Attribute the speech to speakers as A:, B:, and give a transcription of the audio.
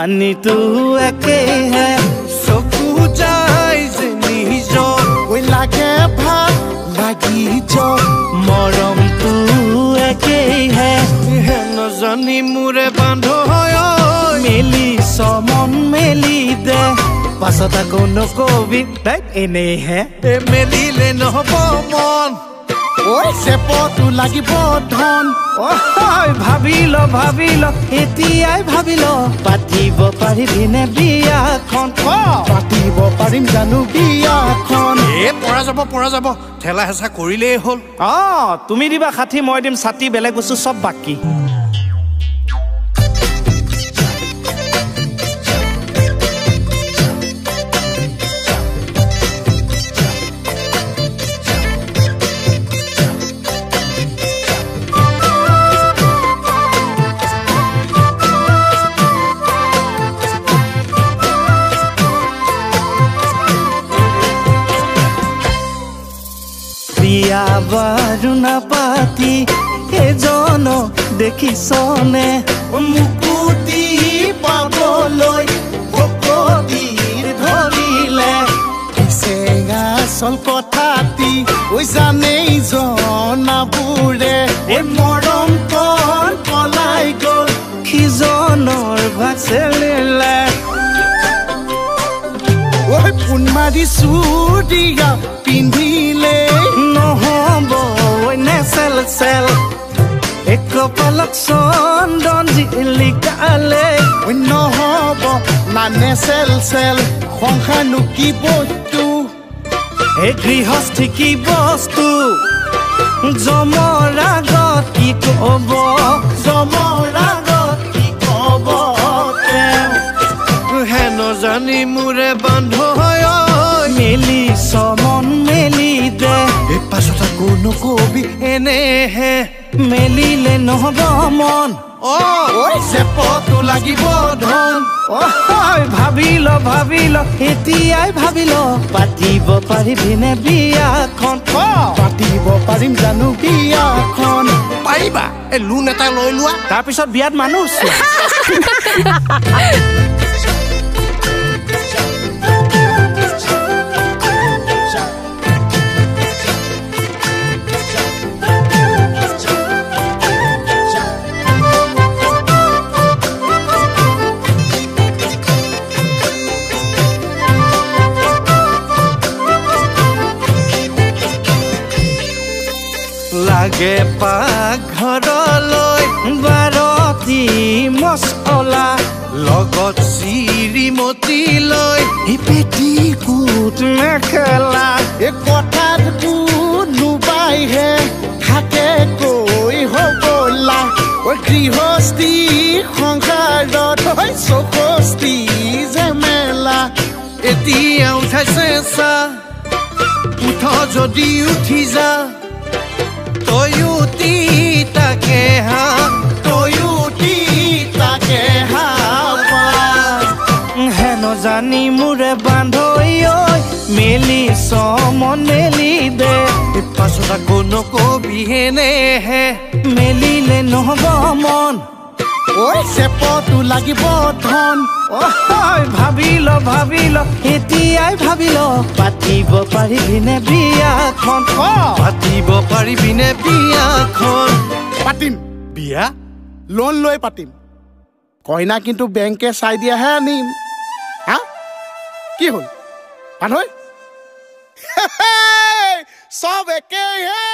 A: পানীটো একেহে চকু যায় যে নিজৰ ঐ লাগে ভাল লাগি যোৱা মৰমটো একেহে নজানি মোৰে বান্ধ মেলি মন মেলি দে পাছত আকৌ নকবি এনেহে মেলিলে নহব মন ঐ চেপটো লাগিব ধন ভাবিল এতিয়াই ভাবিল পাতিব পাৰিবিনে বিয়াখন পাতিব পাৰিম জানো বিয়াখন পৰা যাব ঠেলা হেঁচা কৰিলেই হ'ল তুমি দিবা 60 মই দিম 60 বেলেগ বস্তু চব বাকী বিয়া বাৰু নাপাতি এজন দেখিছনে মুকুতি পাবলৈ ভকতিৰ ধৰিলে চেঙা চল কথাতি ঐ জানেই জনাবোৰে মৰম কণ পলাই গ'ল সিজনৰ ভাগ চেলিলে ঐ পোন মাৰি চুৰিয়া পিন্ধিলে নহব নেচেল চেল এক পলক চন্দন জিলিকালে নহব না নেচেল চেল সংসাৰনো কি বস্তু এই গৃহস্থী কি বস্তু জমৰ আগত কি কব হেন জানি মোৰে বান্ধ মেলি মন মেলি দে পাছত আকৌ নকবি এনেহে মেলিলে নহব মন চেপটো লাগিব ধন ভাবিল এতিয়াই ভাবিল পাতিব পাৰিবিনে বিয়াখন পাতিব পাৰিম জানো বিয়াখন পাৰিবা লোন এটা লৈ লোৱা তাৰপিছত বিয়াত মানুহ লাগে পাকঘৰলৈ বাৰতি মছলা লগত চিৰিমতি লৈ পেটিকুট মেখেলা কথাত কোনোবাইহে থাকে কৈ হ'বলা গৃহস্থী সংসাৰত চৌষষ্ঠি জেমেলা এতিয়া উঠাইছে চা উঠ যদি উঠি যা তয়ুতি তাকে হেন জানি মোৰে বান্ধ মেলি মন মেলি দে পাছত আকৌ নকবি এনেহে মেলিলে নহব মন চেপটো লাগিব ধন ভাবিল এতিয়াই ভাবিল পাতিব পাৰিবিনে বিয়াখন পাতিম বিয়া লোন লৈ পাতিম কইনা কিন্তু বেংকে চাই দিয়াহে আনিম কি হ'ল মানুহ চব একেই হে